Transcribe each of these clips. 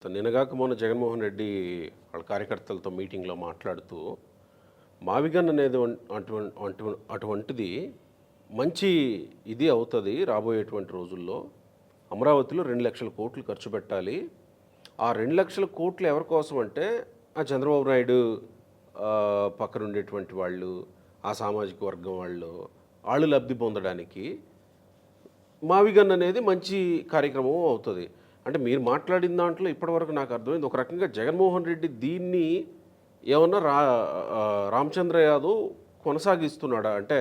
నిన్నగాక మొన్న జగన్మోహన్ రెడ్డి వాళ్ళ కార్యకర్తలతో మీటింగ్లో మాట్లాడుతూ మావిగన్ అనేది అటువంటిది మంచి ఇది అవుతుంది రాబోయేటువంటి రోజుల్లో. అమరావతిలో 2 లక్షల కోట్లు ఖర్చు పెట్టాలి. ఆ 2 లక్షల కోట్లు ఎవరి కోసం అంటే ఆ చంద్రబాబు నాయుడు పక్కన ఉండేటువంటి వాళ్ళు, ఆ సామాజిక వర్గం వాళ్ళు లబ్ధి పొందడానికి మావిగన్ అనేది మంచి కార్యక్రమం అవుతుంది. అంటే మీరు మాట్లాడిన దాంట్లో ఇప్పటివరకు నాకు అర్థమైంది, ఒక రకంగా జగన్మోహన్ రెడ్డి దీన్ని ఏమన్నా రామచంద్ర యాదవ్ కొనసాగిస్తున్నాడా? అంటే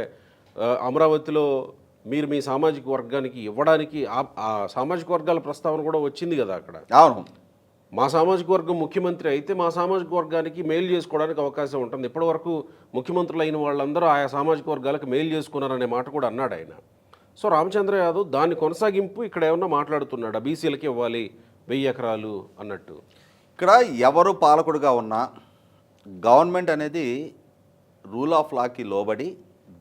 అమరావతిలో మీరు మీ సామాజిక వర్గానికి ఇవ్వడానికి ఆ సామాజిక వర్గాల ప్రస్తావన కూడా వచ్చింది కదా అక్కడ. అవును, మా సామాజిక వర్గం ముఖ్యమంత్రి అయితే మా సామాజిక వర్గానికి మెయిల్ చేసుకోవడానికి అవకాశం ఉంటుంది. ఇప్పటివరకు ముఖ్యమంత్రులు అయిన వాళ్ళందరూ ఆయా సామాజిక వర్గాలకు మెయిల్ చేసుకున్నారనే మాట కూడా అన్నాడు ఆయన. సో రామచంద్ర యాదవ్ దాన్ని కొనసాగింపు ఇక్కడ ఏమన్నా మాట్లాడుతున్నాడా? బీసీలకి ఇవ్వాలి 1000 ఎకరాలు అన్నట్టు. ఇక్కడ ఎవరు పాలకుడుగా ఉన్నా గవర్నమెంట్ అనేది రూల్ ఆఫ్ లాకి లోబడి,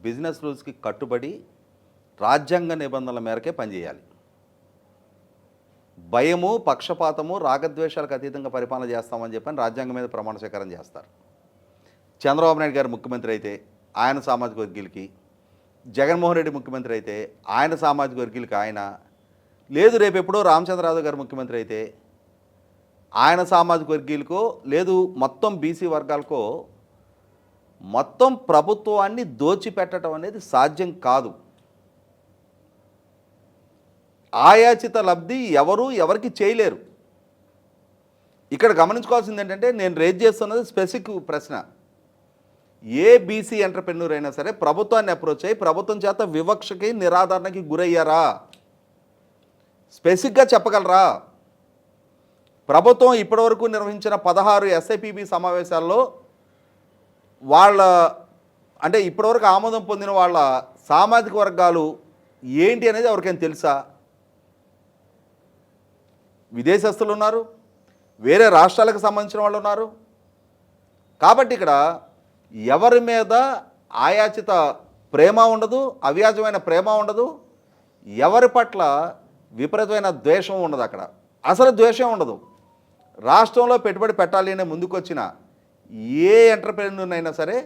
బిజినెస్ రూల్స్కి కట్టుబడి, రాజ్యాంగ నిబంధనల మేరకే పనిచేయాలి. భయము, పక్షపాతము, రాగద్వేషాలకు అతీతంగా పరిపాలన చేస్తామని చెప్పని రాజ్యాంగం మీద ప్రమాణ స్వీకారం చేస్తారు. చంద్రబాబు నాయుడు గారు ముఖ్యమంత్రి అయితే ఆయన సామాజిక వర్గీయులకి, జగన్మోహన్ రెడ్డి ముఖ్యమంత్రి అయితే ఆయన సామాజిక వర్గీయులకి ఆయన, లేదు రేపు ఎప్పుడో రామచంద్రరావు గారు ముఖ్యమంత్రి అయితే ఆయన సామాజిక వర్గీయులకో, లేదు మొత్తం బీసీ వర్గాలకో మొత్తం ప్రభుత్వాన్ని దోచిపెట్టడం అనేది సాధ్యం కాదు. ఆయాచిత లబ్ధి ఎవరికి చేయలేరు. ఇక్కడ గమనించుకోవాల్సింది ఏంటంటే, నేను రేజ్ చేస్తున్నది స్పెసిఫిక్ ప్రశ్న. ఏ బీసీ ఎంటర్ప్రెన్యూర్ అయినా సరే ప్రభుత్వాన్ని అప్రోచ్ అయ్యి ప్రభుత్వం చేత వివక్షకి, నిరాదరణకి గురయ్యారా? స్పెసిఫిక్గా చెప్పగలరా? ప్రభుత్వం ఇప్పటివరకు నిర్వహించిన 16 ఎస్ఐపిబి సమావేశాల్లో అంటే ఇప్పటివరకు ఆమోదం పొందిన వాళ్ళ సామాజిక వర్గాలు ఏంటి అనేది ఎవరికైనా తెలుసా? విదేశస్తులు ఉన్నారు, వేరే రాష్ట్రాలకు సంబంధించిన వాళ్ళు ఉన్నారు. కాబట్టి ఇక్కడ ఎవరి మీద ఆయాచిత ప్రేమ ఉండదు, అవ్యాజమైన ప్రేమ ఉండదు, ఎవరి పట్ల విపరీతమైన ద్వేషం ఉండదు. అక్కడ అసలు ద్వేషం ఉండదు. రాష్ట్రంలో పెట్టుబడి పెట్టాలి అనే ముందుకొచ్చిన ఏ ఎంటర్ప్రెన్యూర్నైనా సరే,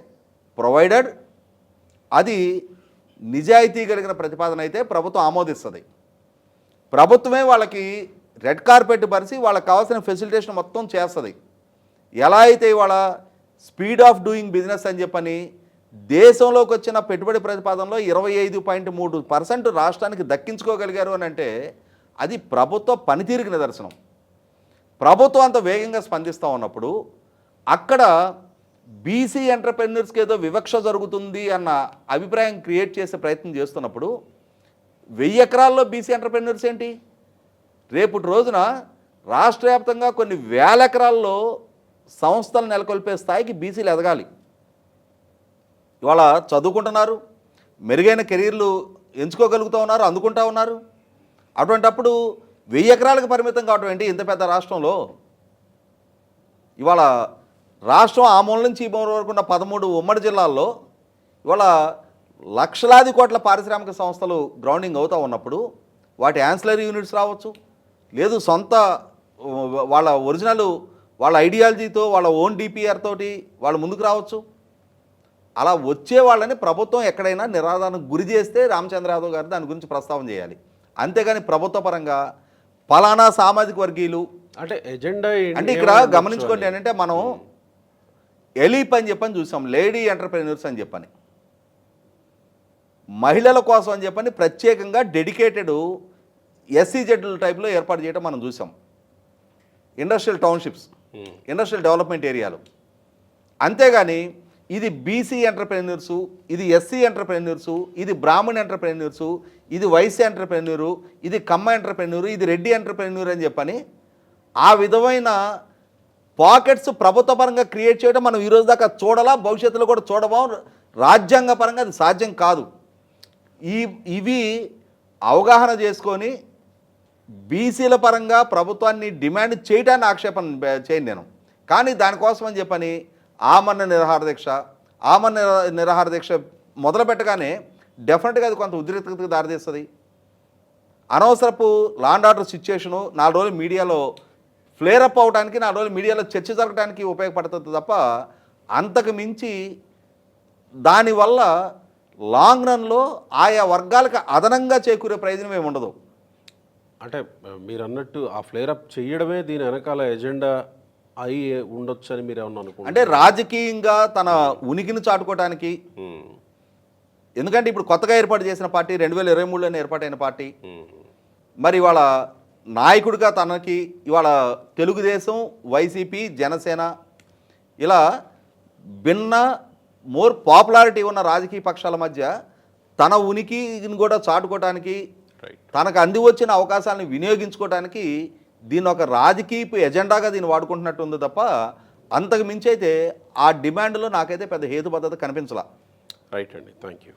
ప్రొవైడెడ్ అది నిజాయితీ కలిగిన ప్రతిపాదన అయితే ప్రభుత్వం ఆమోదిస్తుంది. ప్రభుత్వమే వాళ్ళకి రెడ్ కార్పెట్ పరిచి వాళ్ళకి కావాల్సిన ఫెసిలిటేషన్ మొత్తం చేస్తుంది. ఎలా అయితే ఇవాళ స్పీడ్ ఆఫ్ డూయింగ్ బిజినెస్ అని చెప్పని దేశంలోకి వచ్చిన పెట్టుబడి ప్రతిపాదనలో 25.3% రాష్ట్రానికి దక్కించుకోగలిగారు అని అంటే అది ప్రభుత్వ పనితీరుకి నిదర్శనం. ప్రభుత్వం అంత వేగంగా స్పందిస్తూ ఉన్నప్పుడు అక్కడ బీసీ ఎంటర్ప్రెన్యూర్స్కి ఏదో వివక్ష జరుగుతుంది అన్న అభిప్రాయం క్రియేట్ చేసే ప్రయత్నం చేస్తున్నప్పుడు 1000 ఎకరాల్లో బీసీ ఎంటర్ప్రెన్యూర్స్ ఏంటి? రేపటి రోజున రాష్ట్ర వ్యాప్తంగా కొన్ని వేల ఎకరాల్లో సంస్థలు నెలకొల్పే స్థాయికి బీసీలు ఎదగాలి. ఇవాళ చదువుకుంటున్నారు, మెరుగైన కెరీర్లు ఎంచుకోగలుగుతూ ఉన్నారు, అందుకుంటూ ఉన్నారు. అటువంటప్పుడు 1000 ఎకరాలకు పరిమితం కావడం ఏంటి ఇంత పెద్ద రాష్ట్రంలో? ఇవాళ రాష్ట్రం ఆ మూల నుంచి ఈ మూల వరకు ఉన్న 13 ఉమ్మడి జిల్లాల్లో ఇవాళ లక్షలాది కోట్ల పారిశ్రామిక సంస్థలు గ్రౌండింగ్ అవుతూ ఉన్నప్పుడు వాటి యాన్సిలరీ యూనిట్స్ రావచ్చు, లేదు సొంత వాళ్ళ ఒరిజినల్ వాళ్ళ ఐడియాలజీతో, వాళ్ళ ఓన్ డిపిఆర్ తోటి వాళ్ళు ముందుకు రావచ్చు. అలా వచ్చే వాళ్ళని ప్రభుత్వం ఎక్కడైనా నిరాదరణకు గురి చేస్తే రామచంద్ర యాదవ్ గారు దాని గురించి ప్రస్తావన చేయాలి. అంతేగాని ప్రభుత్వ పరంగా ఫలానా సామాజిక వర్గీయులు అంటే ఎజెండా అంటే ఇక్కడ గమనించుకోండి ఏంటంటే, మనం ఎలీప్ అని చెప్పని చూసాం, లేడీ ఎంటర్ప్రెన్యూర్స్ అని చెప్పని, మహిళల కోసం అని చెప్పని ప్రత్యేకంగా డెడికేటెడ్ ఎస్సీజెడ్ల టైప్లో ఏర్పాటు చేయడం మనం చూసాం. ఇండస్ట్రియల్ టౌన్షిప్స్, ఇండస్ట్రియల్ డెవలప్మెంట్ ఏరియాలు. అంతేగాని ఇది బీసీ ఎంటర్ప్రెన్యూర్సు, ఇది ఎస్సీ ఎంటర్ప్రెన్యూర్సు, ఇది బ్రాహ్మణ్ ఎంటర్ప్రెన్యూర్సు, ఇది వైశ్య ఎంటర్ప్రెన్యూరు, ఇది కమ్మ ఎంటర్ప్రెన్యూరు, ఇది రెడ్డి ఎంటర్ప్రెన్యూర్ అని చెప్పని ఆ విధమైన పాకెట్స్ ప్రభుత్వ పరంగా క్రియేట్ చేయడం మనం ఈరోజు దాకా చూడాలా, భవిష్యత్తులో కూడా చూడబోం. రాజ్యాంగ పరంగా అది సాధ్యం కాదు. ఇవి అవగాహన చేసుకొని బీసీల పరంగా ప్రభుత్వాన్ని డిమాండ్ చేయటాన్ని ఆక్షేపణ చేయను నేను. కానీ దానికోసం అని చెప్పని ఆమరణ నిరాహార దీక్ష మొదలు పెట్టగానే డెఫినెట్గా అది కొంత ఉద్రిక్తతకు దారితీస్తుంది. అనవసరపు లా అండ్ ఆర్డర్ సిచ్యుయేషను 4 రోజులు మీడియాలో ఫ్లేరప్ అవడానికి 4 రోజులు మీడియాలో చర్చ జరగడానికి ఉపయోగపడుతుంది తప్ప అంతకు మించి దానివల్ల లాంగ్ రన్లో ఆయా వర్గాలకు అదనంగా చేకూరే ప్రయోజనం ఏమి ఉండదు. అంటే మీరు అన్నట్టు ఆ ఫ్లేర్ అప్ చేయడమే దీని వెనకాల ఎజెండా అయి ఉండొచ్చు అని మీరు ఏమన్నా అనుకుంటున్నారు? అంటే రాజకీయంగా తన ఉనికిని చాటుకోవడానికి, ఎందుకంటే ఇప్పుడు కొత్తగా ఏర్పాటు చేసిన పార్టీ 2023లోనే ఏర్పాటైన పార్టీ, మరి ఇవాళ నాయకుడిగా తనకి ఇవాళ తెలుగుదేశం, వైసీపీ, జనసేన ఇలా భిన్న మోర్ పాపులారిటీ ఉన్న రాజకీయ పక్షాల మధ్య తన ఉనికిని కూడా చాటుకోవడానికి, తనకు అంది వచ్చిన అవకాశాలను వినియోగించుకోవడానికి దీన్ని ఒక రాజకీయపు ఎజెండాగా దీన్ని వాడుకుంటున్నట్టు ఉంది తప్ప అంతకు మించి అయితే ఆ డిమాండ్లో నాకైతే పెద్ద హేతుబద్ధత కనిపించలా. రైట్ అండి, థ్యాంక్ యూ.